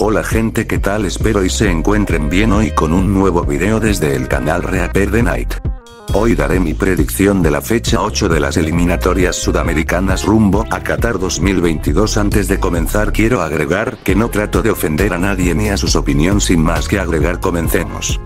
Hola gente, ¿qué tal? Espero y se encuentren bien hoy con un nuevo video desde el canal Reaper the Night. Hoy daré mi predicción de la fecha 8 de las eliminatorias sudamericanas rumbo a Qatar 2022. Antes de comenzar quiero agregar que no trato de ofender a nadie ni a sus opiniones. Sin más que agregar, comencemos.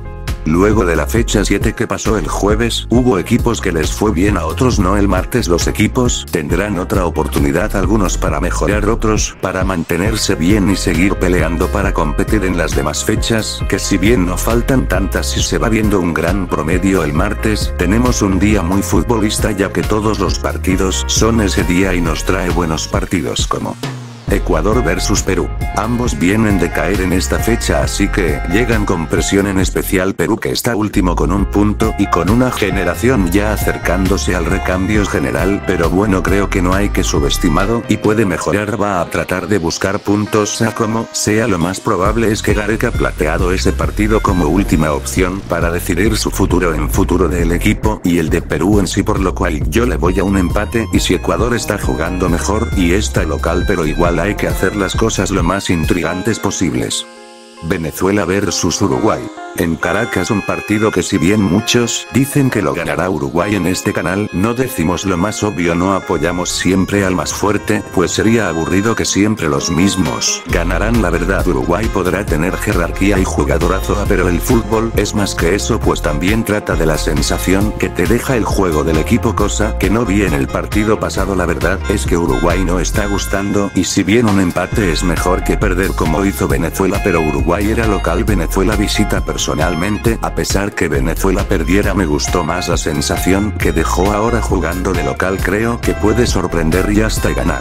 Luego de la fecha 7 que pasó el jueves, hubo equipos que les fue bien, a otros no. El martes los equipos tendrán otra oportunidad, algunos para mejorar, otros para mantenerse bien y seguir peleando para competir en las demás fechas, que si bien no faltan tantas y se va viendo un gran promedio el martes, tenemos un día muy futbolista ya que todos los partidos son ese día y nos trae buenos partidos como Ecuador versus Perú. Ambos vienen de caer en esta fecha, así que llegan con presión, en especial Perú, que está último con un punto y con una generación ya acercándose al recambio general, pero bueno, creo que no hay que subestimado y puede mejorar. Va a tratar de buscar puntos sea como sea. Lo más probable es que Gareca planteado ese partido como última opción para decidir su futuro en futuro del equipo y el de Perú en sí, por lo cual yo le voy a un empate. Y si Ecuador está jugando mejor y está local, pero igual hay que hacer las cosas lo más intrigantes posibles. Venezuela versus Uruguay. En Caracas, un partido que si bien muchos dicen que lo ganará Uruguay, en este canal no decimos lo más obvio, no apoyamos siempre al más fuerte, pues sería aburrido que siempre los mismos ganarán. La verdad, Uruguay podrá tener jerarquía y jugadorazo, pero el fútbol es más que eso, pues también trata de la sensación que te deja el juego del equipo, cosa que no vi en el partido pasado. La verdad es que Uruguay no está gustando, y si bien un empate es mejor que perder como hizo Venezuela, pero Uruguay era local, Venezuela visita. Personalmente, a pesar que Venezuela perdiera, me gustó más la sensación que dejó ahora jugando de local. Creo que puede sorprender y hasta ganar.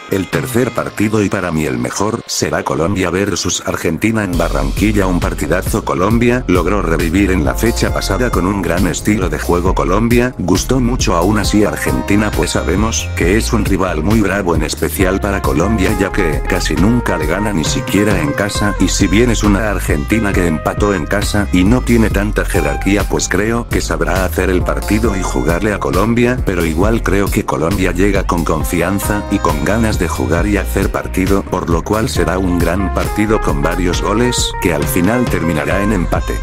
El tercer partido, y para mí el mejor, será Colombia versus Argentina en Barranquilla. Un partidazo. Colombia logró revivir en la fecha pasada con un gran estilo de juego. Colombia gustó mucho, aún así Argentina pues sabemos que es un rival muy bravo, en especial para Colombia, ya que casi nunca le gana ni siquiera en casa, y si bien es una Argentina que empató en casa y no tiene tanta jerarquía, pues creo que sabrá hacer el partido y jugarle a Colombia, pero igual creo que Colombia llega con confianza y con ganas de jugar y hacer partido, por lo cual será un gran partido con varios goles, que al final terminará en empate.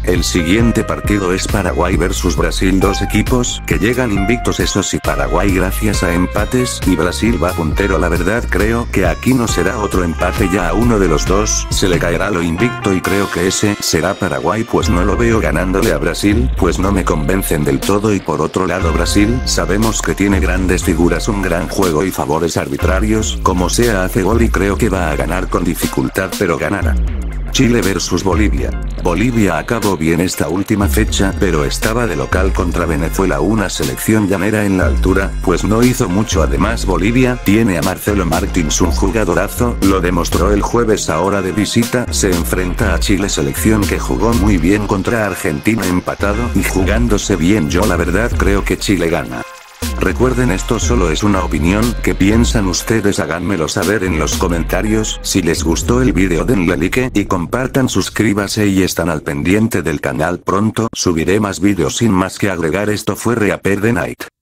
El siguiente partido es Paraguay versus Brasil, dos equipos que llegan invictos, eso sí, Paraguay gracias a empates y Brasil va puntero. La verdad creo que aquí no será otro empate, ya a uno de los dos se le caerá lo invicto y creo que ese será Paraguay, pues no lo veo ganándole a Brasil, pues no me convencen del todo. Y por otro lado, Brasil sabemos que tiene grandes figuras, un gran juego y favores arbitrarios, como sea hace gol y creo que va a ganar con dificultad, pero ganará. Chile versus Bolivia. Bolivia acabó bien esta última fecha, pero estaba de local contra Venezuela, una selección llanera en la altura, pues no hizo mucho. Además, Bolivia tiene a Marcelo Martins, un jugadorazo, lo demostró el jueves. Ahora de visita se enfrenta a Chile, selección que jugó muy bien contra Argentina empatado y jugándose bien. Yo la verdad creo que Chile gana. Recuerden, esto solo es una opinión. ¿Qué piensan ustedes? Háganmelo saber en los comentarios. Si les gustó el video denle like y compartan, suscríbase y están al pendiente del canal. Pronto subiré más videos. Sin más que agregar, esto fue Reaper the Night.